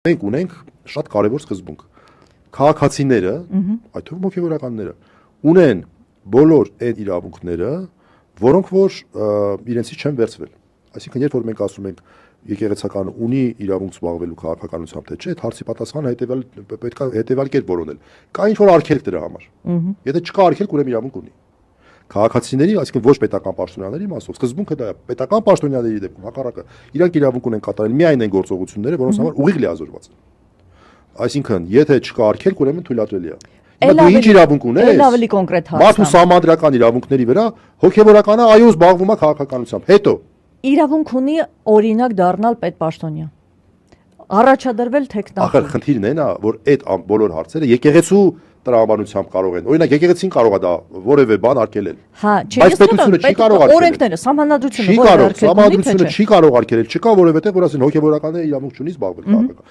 Մենք ունենք շատ կարևոր սկզբունք։ Քաղաքացիները, այդ թվում հոգևորականները, ունեն բոլոր այն իրավունքները, որոնք որ իրենցից չեն վերցվել։ Այսինքն, երբ որ մենք ասում ենք եկեղեցական ունի իրավունք զբաղվելու քաղաքականությամբ, թե չէ, այդ հարցի պատասխանը պետք է հետևյալ կերպ որոնել։ Կա ինչ-որ արգելք դրա համար։ Եթե չկա արգելք, ուրեմն իրավունք ունի։ Քաղաքացիների, այսինքն ոչ պետական պաշտոնյաների մասով սկզբունքը դա է։ Պետական պաշտոնյաների դեպքում հակառակը, իրանք իրավունք ունեն կատարել միայն այն գործողությունները, որոնց համար ուղիղ լիազորված են։ Այսինքն, եթե չկա արգելք, ուրեմն թույլատրելի է։ Դու ինչ իրավունք ունես։ Էլ ավելի կոնկրետ հարց։ Մարդու սահմանադրական իրավունքների վրա հոգևորականը այո զբաղվում է քաղաքականությամբ։ Հետո իրավունք ունի օրինակ դառնալ պետպաշտոնյա։ Առաջադրվել թեկնածու։ Ախր խնդիրն այն է, որ այդ բոլոր հարցերը եկեղեցու տրամաբանությամբ կարող են։ Օրինակ եկեղեցին կարող է դա որևէ բան արգելել։ Հա, բայց պետությունը չի կարող արգելել։ Օրենքները, սահմանադրությունը չի կարող, սահմանադրությունը չի կարող արգելել, չկա որևէ տեղ, որ ասեն հոգևորականները իրավունք չունի զբաղվել քաղաքական։